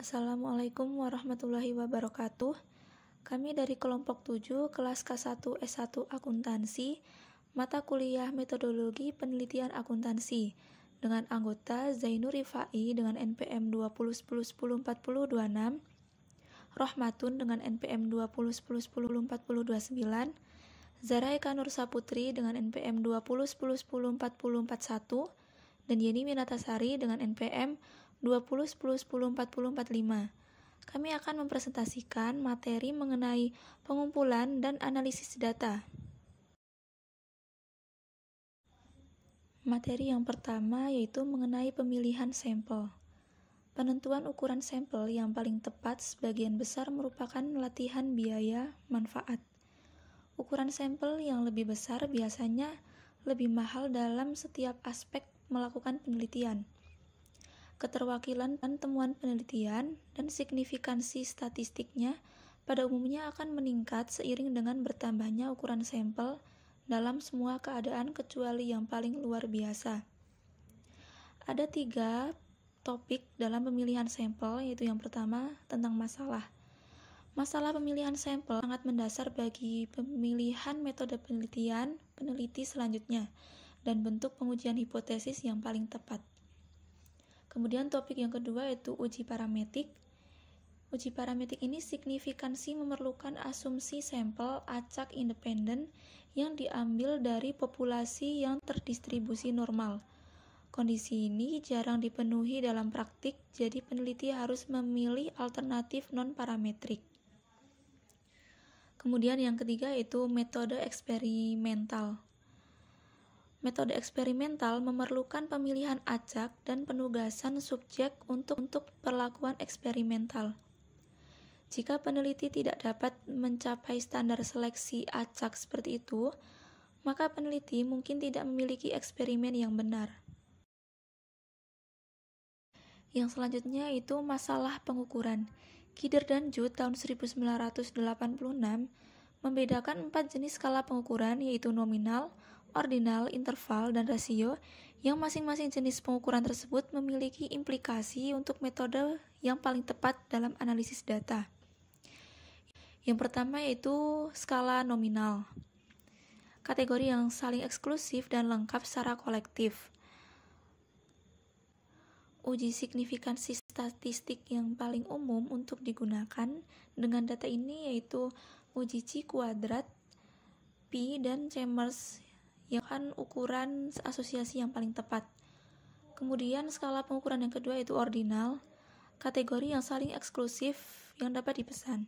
Assalamualaikum warahmatullahi wabarakatuh. Kami dari kelompok 7 kelas K1 S1 Akuntansi, mata kuliah Metodologi Penelitian Akuntansi dengan anggota Zainur Rifai dengan NPM 2010104026, Rohmatun dengan NPM 2010104029, Zarai Kanur Saputri dengan NPM 2010104041, dan Yeni Minatasari dengan NPM 2010104045. Kami akan mempresentasikan materi mengenai pengumpulan dan analisis data. Materi yang pertama yaitu mengenai pemilihan sampel. Penentuan ukuran sampel yang paling tepat sebagian besar merupakan latihan biaya manfaat. Ukuran sampel yang lebih besar biasanya lebih mahal dalam setiap aspek melakukan penelitian. Keterwakilan dan temuan penelitian dan signifikansi statistiknya pada umumnya akan meningkat seiring dengan bertambahnya ukuran sampel dalam semua keadaan kecuali yang paling luar biasa. Ada 3 topik dalam pemilihan sampel, yaitu yang pertama tentang masalah. Masalah pemilihan sampel sangat mendasar bagi pemilihan metode penelitian peneliti selanjutnya dan bentuk pengujian hipotesis yang paling tepat. Kemudian topik yang kedua yaitu uji parametrik. Uji parametrik ini signifikansi memerlukan asumsi sampel acak independen yang diambil dari populasi yang terdistribusi normal. Kondisi ini jarang dipenuhi dalam praktik, jadi peneliti harus memilih alternatif non-parametrik. Kemudian yang ketiga yaitu metode eksperimental. Metode eksperimental memerlukan pemilihan acak dan penugasan subjek untuk perlakuan eksperimental. Jika peneliti tidak dapat mencapai standar seleksi acak seperti itu, maka peneliti mungkin tidak memiliki eksperimen yang benar. Yang selanjutnya itu masalah pengukuran. Kider dan Judd tahun 1986 membedakan 4 jenis skala pengukuran, yaitu nominal, ordinal, interval, dan rasio, yang masing-masing jenis pengukuran tersebut memiliki implikasi untuk metode yang paling tepat dalam analisis data. Yang pertama yaitu skala nominal. Kategori yang saling eksklusif dan lengkap secara kolektif. Uji signifikansi statistik yang paling umum untuk digunakan dengan data ini yaitu uji Chi kuadrat, Pi, dan Chambers yang akan ukuran asosiasi yang paling tepat. Kemudian skala pengukuran yang kedua yaitu ordinal, kategori yang saling eksklusif yang dapat dipesan.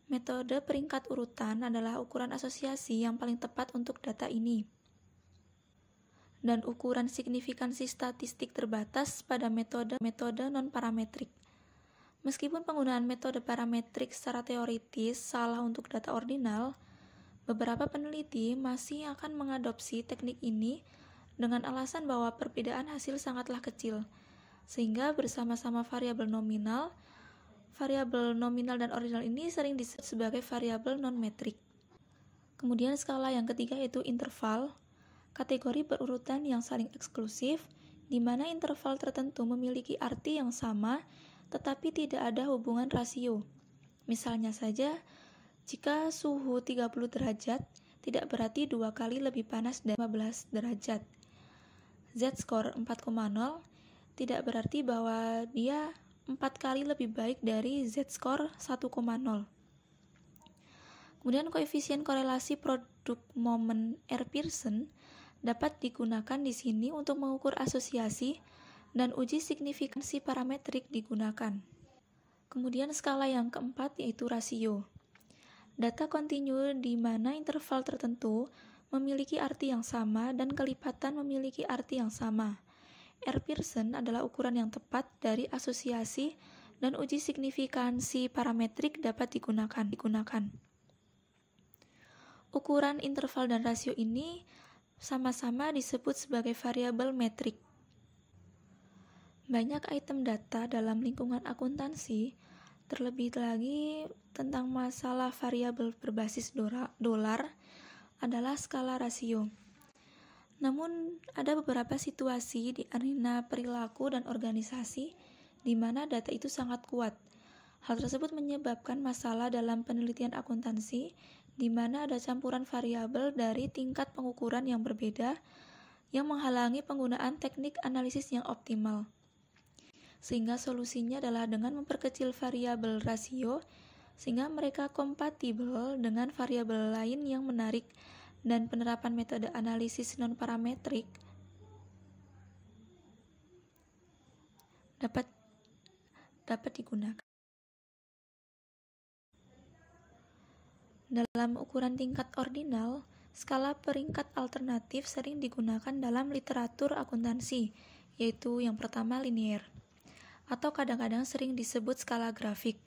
Metode peringkat urutan adalah ukuran asosiasi yang paling tepat untuk data ini. Dan ukuran signifikansi statistik terbatas pada metode non-parametrik. Meskipun penggunaan metode parametrik secara teoritis salah untuk data ordinal, beberapa peneliti masih akan mengadopsi teknik ini dengan alasan bahwa perbedaan hasil sangatlah kecil, sehingga bersama-sama variabel nominal dan ordinal ini sering disebut sebagai variabel non-metrik. Kemudian skala yang ketiga yaitu interval, kategori berurutan yang saling eksklusif, di mana interval tertentu memiliki arti yang sama, tetapi tidak ada hubungan rasio. Misalnya saja, jika suhu 30 derajat, tidak berarti 2 kali lebih panas dari 15 derajat. Z-score 4,0 tidak berarti bahwa dia 4 kali lebih baik dari Z-score 1,0. Kemudian koefisien korelasi produk momen R. Pearson dapat digunakan di sini untuk mengukur asosiasi dan uji signifikansi parametrik digunakan. Kemudian skala yang keempat yaitu rasio. Data kontinu di mana interval tertentu memiliki arti yang sama dan kelipatan memiliki arti yang sama. R. Pearson adalah ukuran yang tepat dari asosiasi dan uji signifikansi parametrik dapat digunakan. Ukuran interval dan rasio ini sama-sama disebut sebagai variabel metrik. Banyak item data dalam lingkungan akuntansi, terlebih lagi tentang masalah variabel berbasis dolar adalah skala rasio. Namun, ada beberapa situasi di arena perilaku dan organisasi di mana data itu sangat kuat. Hal tersebut menyebabkan masalah dalam penelitian akuntansi, di mana ada campuran variabel dari tingkat pengukuran yang berbeda, yang menghalangi penggunaan teknik analisis yang optimal. Sehingga solusinya adalah dengan memperkecil variabel rasio, sehingga mereka kompatibel dengan variabel lain yang menarik, dan penerapan metode analisis non-parametrik dapat digunakan. Dalam ukuran tingkat ordinal, skala peringkat alternatif sering digunakan dalam literatur akuntansi, yaitu yang pertama linear, atau kadang-kadang sering disebut skala grafik,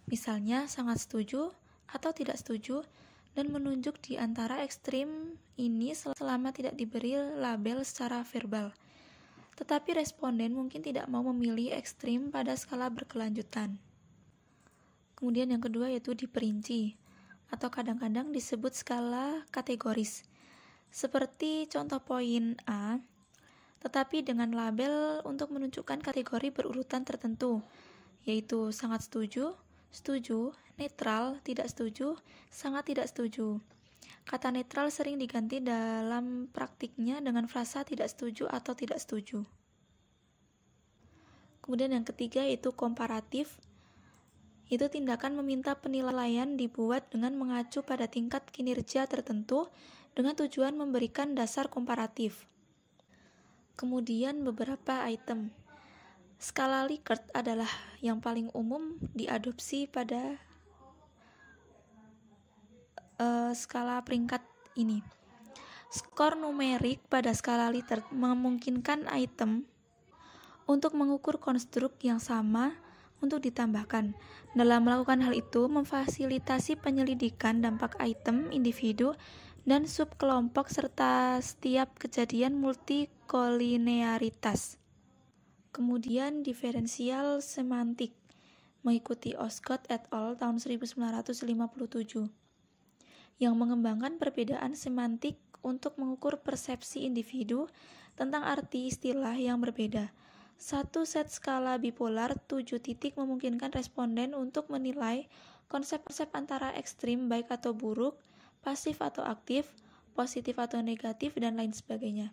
misalnya sangat setuju atau tidak setuju, dan menunjuk di antara ekstrim ini selama tidak diberi label secara verbal. Tetapi responden mungkin tidak mau memilih ekstrim pada skala berkelanjutan. Kemudian yang kedua yaitu diperinci, atau kadang-kadang disebut skala kategoris, seperti contoh poin A, tetapi dengan label untuk menunjukkan kategori berurutan tertentu, yaitu sangat setuju, setuju, netral, tidak setuju, sangat tidak setuju. Kata netral sering diganti dalam praktiknya dengan frasa tidak setuju atau tidak setuju. Kemudian yang ketiga yaitu komparatif. Itu tindakan meminta penilaian dibuat dengan mengacu pada tingkat kinerja tertentu dengan tujuan memberikan dasar komparatif. Kemudian beberapa item. Skala Likert adalah yang paling umum diadopsi pada skala peringkat ini. Skor numerik pada skala Likert memungkinkan item untuk mengukur konstruk yang sama untuk ditambahkan. Dalam melakukan hal itu, memfasilitasi penyelidikan dampak item, individu, dan subkelompok serta setiap kejadian multikolinearitas. Kemudian diferensial semantik mengikuti Osgood et al. Tahun 1957 yang mengembangkan perbedaan semantik untuk mengukur persepsi individu tentang arti istilah yang berbeda. Satu set skala bipolar 7 titik memungkinkan responden untuk menilai konsep-konsep antara ekstrim baik atau buruk, pasif atau aktif, positif atau negatif, dan lain sebagainya.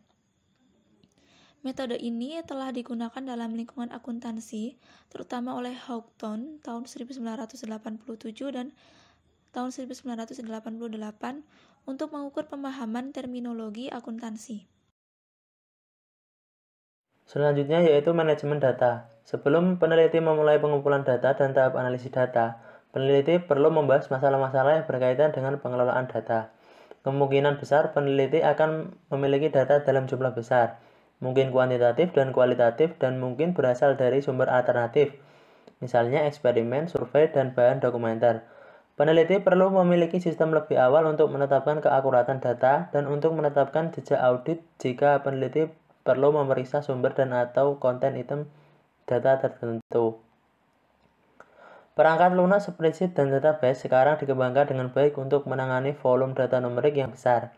Metode ini telah digunakan dalam lingkungan akuntansi, terutama oleh Houghton tahun 1987 dan tahun 1988 untuk mengukur pemahaman terminologi akuntansi. Selanjutnya yaitu manajemen data. Sebelum peneliti memulai pengumpulan data dan tahap analisis data, peneliti perlu membahas masalah-masalah yang berkaitan dengan pengelolaan data. Kemungkinan besar peneliti akan memiliki data dalam jumlah besar, mungkin kuantitatif dan kualitatif, dan mungkin berasal dari sumber alternatif, misalnya eksperimen, survei, dan bahan dokumenter. Peneliti perlu memiliki sistem lebih awal untuk menetapkan keakuratan data dan untuk menetapkan jejak audit jika peneliti perlu memeriksa sumber dan atau konten item data tertentu. Perangkat lunak, spreadsheet, dan database sekarang dikembangkan dengan baik untuk menangani volume data numerik yang besar.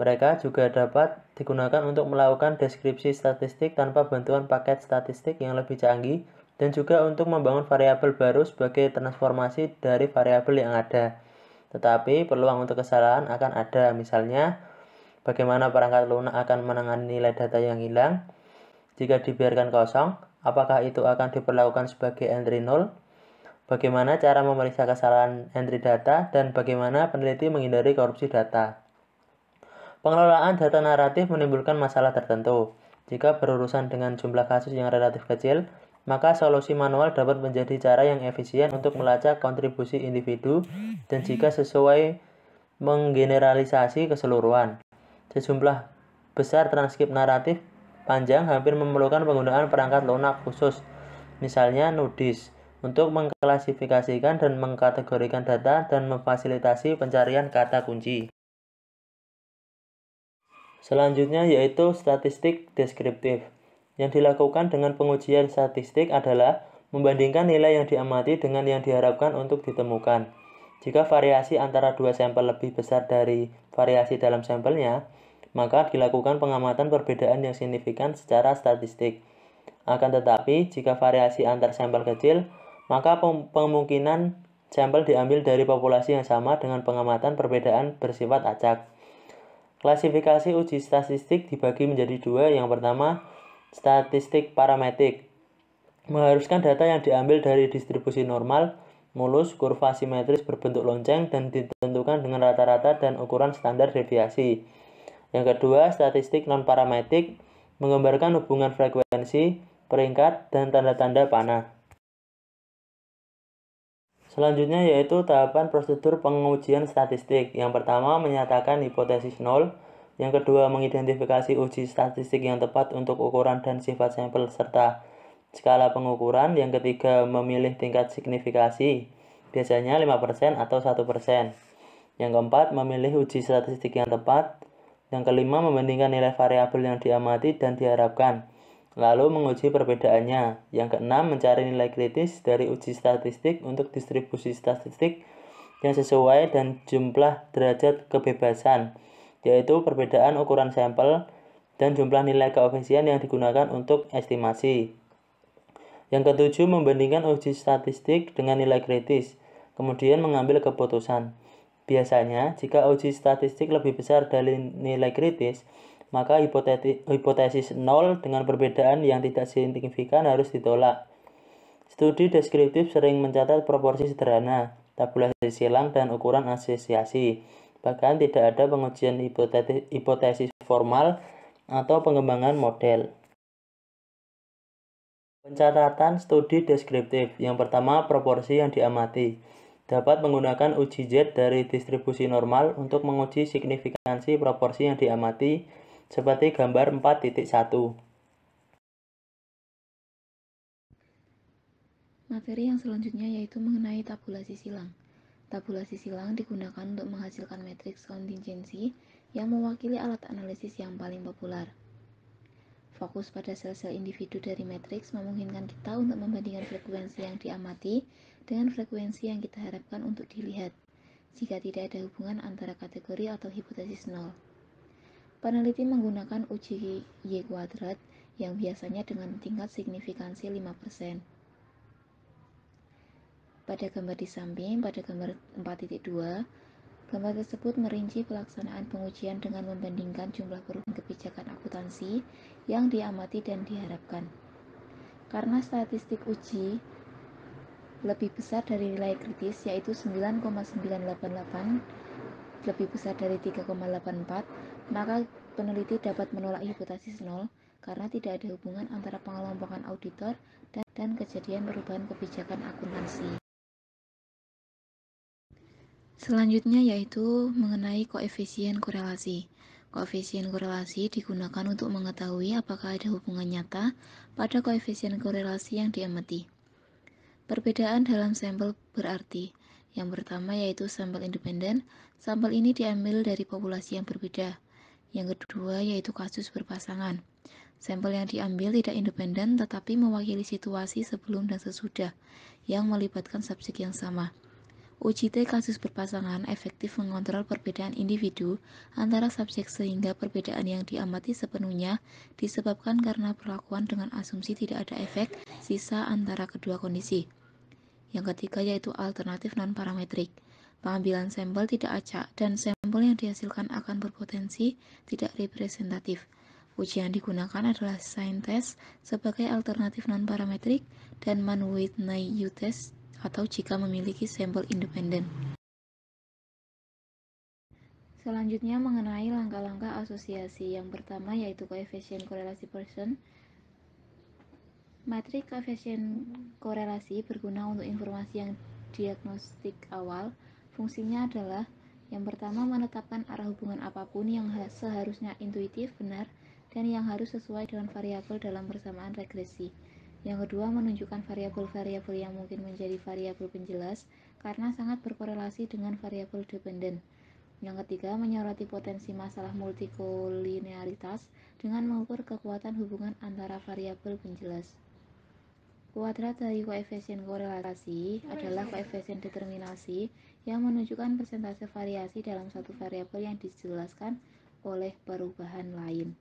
Mereka juga dapat digunakan untuk melakukan deskripsi statistik tanpa bantuan paket statistik yang lebih canggih dan juga untuk membangun variabel baru sebagai transformasi dari variabel yang ada. Tetapi peluang untuk kesalahan akan ada, misalnya bagaimana perangkat lunak akan menangani nilai data yang hilang. Jika dibiarkan kosong, apakah itu akan diperlakukan sebagai entry null? Bagaimana cara memeriksa kesalahan entry data, dan bagaimana peneliti menghindari korupsi data. Pengelolaan data naratif menimbulkan masalah tertentu. Jika berurusan dengan jumlah kasus yang relatif kecil, maka solusi manual dapat menjadi cara yang efisien untuk melacak kontribusi individu dan jika sesuai menggeneralisasi keseluruhan. Sejumlah besar transkrip naratif panjang hampir memerlukan penggunaan perangkat lunak khusus, misalnya NuDis, untuk mengklasifikasikan dan mengkategorikan data dan memfasilitasi pencarian kata kunci. Selanjutnya yaitu statistik deskriptif. Yang dilakukan dengan pengujian statistik adalah membandingkan nilai yang diamati dengan yang diharapkan untuk ditemukan. Jika variasi antara dua sampel lebih besar dari variasi dalam sampelnya, maka dilakukan pengamatan perbedaan yang signifikan secara statistik. Akan tetapi, jika variasi antar sampel kecil, maka kemungkinan sampel diambil dari populasi yang sama dengan pengamatan perbedaan bersifat acak. Klasifikasi uji statistik dibagi menjadi dua. Yang pertama, statistik parametrik. Mengharuskan data yang diambil dari distribusi normal, mulus, kurva simetris berbentuk lonceng, dan ditentukan dengan rata-rata dan ukuran standar deviasi. Yang kedua, statistik non-parametrik, menggambarkan hubungan frekuensi, peringkat, dan tanda-tanda panah. Selanjutnya yaitu tahapan prosedur pengujian statistik. Yang pertama, menyatakan hipotesis nol. Yang kedua, mengidentifikasi uji statistik yang tepat untuk ukuran dan sifat sampel serta skala pengukuran. Yang ketiga, memilih tingkat signifikasi, biasanya 5% atau 1%. Yang keempat, memilih uji statistik yang tepat. Yang kelima, membandingkan nilai variabel yang diamati dan diharapkan, lalu menguji perbedaannya. Yang keenam, mencari nilai kritis dari uji statistik untuk distribusi statistik yang sesuai dan jumlah derajat kebebasan, yaitu perbedaan ukuran sampel dan jumlah nilai koefisien yang digunakan untuk estimasi. Yang ketujuh, membandingkan uji statistik dengan nilai kritis, kemudian mengambil keputusan. Biasanya, jika uji statistik lebih besar dari nilai kritis, maka hipotesis nol dengan perbedaan yang tidak signifikan harus ditolak. Studi deskriptif sering mencatat proporsi sederhana, tabulasi silang, dan ukuran asosiasi. Bahkan tidak ada pengujian hipotesis formal atau pengembangan model. Pencatatan studi deskriptif. Yang pertama, proporsi yang diamati. Dapat menggunakan uji Z dari distribusi normal untuk menguji signifikansi proporsi yang diamati seperti gambar 4.1. Materi yang selanjutnya yaitu mengenai tabulasi silang. Tabulasi silang digunakan untuk menghasilkan matriks kontingensi yang mewakili alat analisis yang paling populer. Fokus pada sel-sel individu dari matriks memungkinkan kita untuk membandingkan frekuensi yang diamati dengan frekuensi yang kita harapkan untuk dilihat, jika tidak ada hubungan antara kategori atau hipotesis nol. Peneliti menggunakan uji Y kuadrat yang biasanya dengan tingkat signifikansi 5%. Pada gambar di samping, pada gambar 4.2, gambar tersebut merinci pelaksanaan pengujian dengan membandingkan jumlah perubahan kebijakan akuntansi yang diamati dan diharapkan. Karena statistik uji lebih besar dari nilai kritis, yaitu 9,988, lebih besar dari 3,84, maka peneliti dapat menolak hipotesis nol karena tidak ada hubungan antara pengelompokan auditor dan kejadian perubahan kebijakan akuntansi. Selanjutnya yaitu mengenai koefisien korelasi. Koefisien korelasi digunakan untuk mengetahui apakah ada hubungan nyata pada koefisien korelasi yang diamati. Perbedaan dalam sampel berarti, yang pertama yaitu sampel independen, sampel ini diambil dari populasi yang berbeda. Yang kedua yaitu kasus berpasangan. Sampel yang diambil tidak independen tetapi mewakili situasi sebelum dan sesudah yang melibatkan subjek yang sama. Uji T kasus berpasangan efektif mengontrol perbedaan individu antara subjek sehingga perbedaan yang diamati sepenuhnya disebabkan karena perlakuan dengan asumsi tidak ada efek sisa antara kedua kondisi. Yang ketiga yaitu alternatif non-parametrik. Pengambilan sampel tidak acak dan sampel yang dihasilkan akan berpotensi tidak representatif. Uji yang digunakan adalah sign test sebagai alternatif non-parametrik dan Mann-Whitney U-test atau jika memiliki sampel independen. Selanjutnya mengenai langkah-langkah asosiasi. Yang pertama yaitu koefisien korelasi Pearson. Matrik koefisien korelasi berguna untuk informasi yang diagnostik awal. Fungsinya adalah yang pertama menetapkan arah hubungan apapun yang seharusnya intuitif benar dan yang harus sesuai dengan variabel dalam persamaan regresi. Yang kedua, menunjukkan variabel-variabel yang mungkin menjadi variabel penjelas karena sangat berkorelasi dengan variabel dependen. Yang ketiga, menyoroti potensi masalah multikolinearitas dengan mengukur kekuatan hubungan antara variabel penjelas. Kuadrat dari koefisien korelasi adalah koefisien determinasi yang menunjukkan persentase variasi dalam satu variabel yang dijelaskan oleh perubahan lain.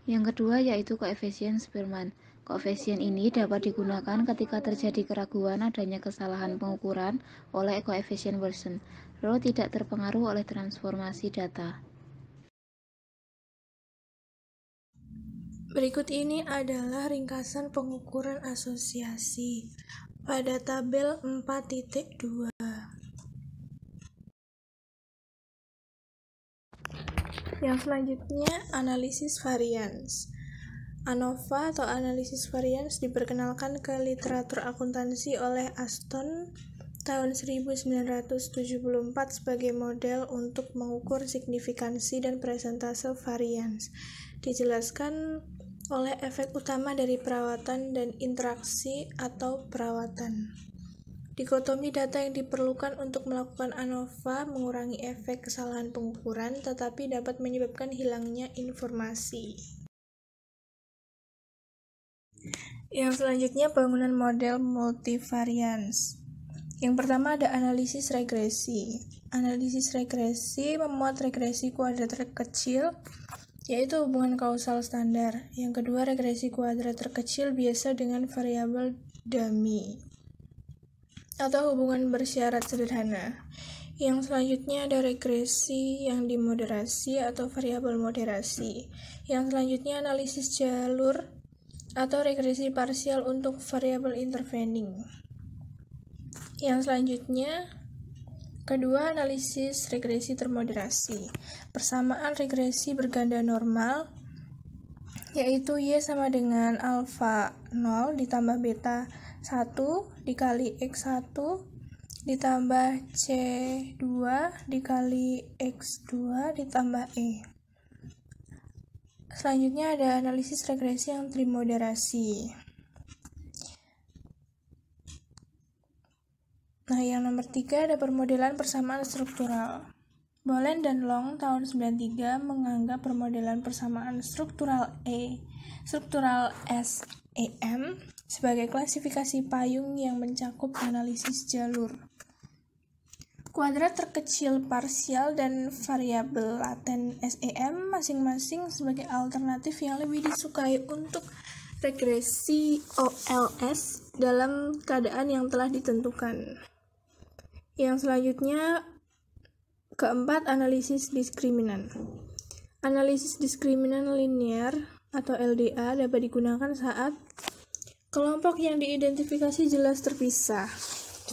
Yang kedua yaitu koefisien Spearman. Koefisien ini dapat digunakan ketika terjadi keraguan adanya kesalahan pengukuran oleh koefisien Wilson, lalu tidak terpengaruh oleh transformasi data. Berikut ini adalah ringkasan pengukuran asosiasi pada tabel 4.2. Yang selanjutnya, analisis varians. ANOVA atau analisis varians diperkenalkan ke literatur akuntansi oleh Aston tahun 1974 sebagai model untuk mengukur signifikansi dan persentase varians. Dijelaskan oleh efek utama dari perawatan dan interaksi atau perawatan. Dikotomi data yang diperlukan untuk melakukan ANOVA mengurangi efek kesalahan pengukuran, tetapi dapat menyebabkan hilangnya informasi. Yang selanjutnya, bangunan model multivarians. Yang pertama ada analisis regresi. Analisis regresi memuat regresi kuadrat terkecil, yaitu hubungan kausal standar. Yang kedua, regresi kuadrat terkecil biasa dengan variabel dummy atau hubungan bersyarat sederhana. Yang selanjutnya ada regresi yang dimoderasi atau variabel moderasi. Yang selanjutnya analisis jalur atau regresi parsial untuk variabel intervening. Yang selanjutnya kedua, analisis regresi termoderasi. Persamaan regresi berganda normal, yaitu Y sama dengan alfa 0 ditambah beta 1 dikali X1 ditambah C2 dikali X2 ditambah E. Selanjutnya ada analisis regresi yang trimoderasi. Nah, yang nomor 3 ada permodelan persamaan struktural. Bolen dan Long tahun 93 menganggap permodelan persamaan struktural SEM sebagai klasifikasi payung yang mencakup analisis jalur, kuadrat terkecil parsial, dan variabel laten SEM masing-masing sebagai alternatif yang lebih disukai untuk regresi OLS dalam keadaan yang telah ditentukan. Yang selanjutnya, keempat, analisis diskriminan. Analisis diskriminan linear atau LDA dapat digunakan saat kelompok yang diidentifikasi jelas terpisah,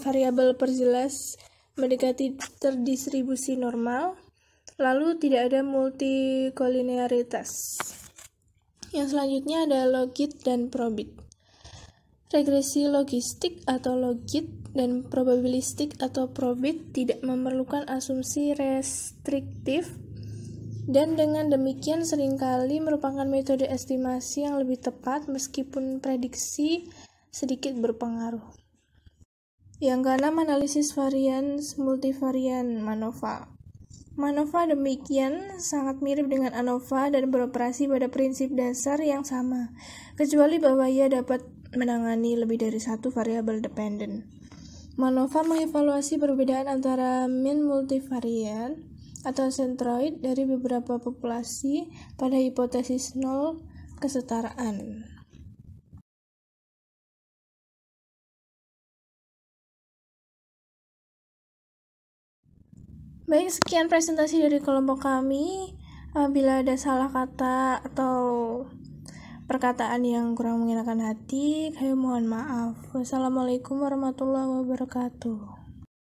variabel perjelas mendekati terdistribusi normal, lalu tidak ada multikolinearitas. Yang selanjutnya ada logit dan probit. Regresi logistik atau logit dan probabilistik atau probit tidak memerlukan asumsi restriktif, dan dengan demikian seringkali merupakan metode estimasi yang lebih tepat meskipun prediksi sedikit berpengaruh. Yang keenam, analisis varians multivarian MANOVA. MANOVA demikian sangat mirip dengan ANOVA dan beroperasi pada prinsip dasar yang sama, kecuali bahwa ia dapat menangani lebih dari satu variabel dependen. MANOVA mengevaluasi perbedaan antara mean multivarian atau centroid dari beberapa populasi pada hipotesis nol kesetaraan. Baik, sekian presentasi dari kelompok kami. Apabila ada salah kata atau perkataan yang kurang mengenakan hati, kami mohon maaf. Wassalamualaikum warahmatullahi wabarakatuh.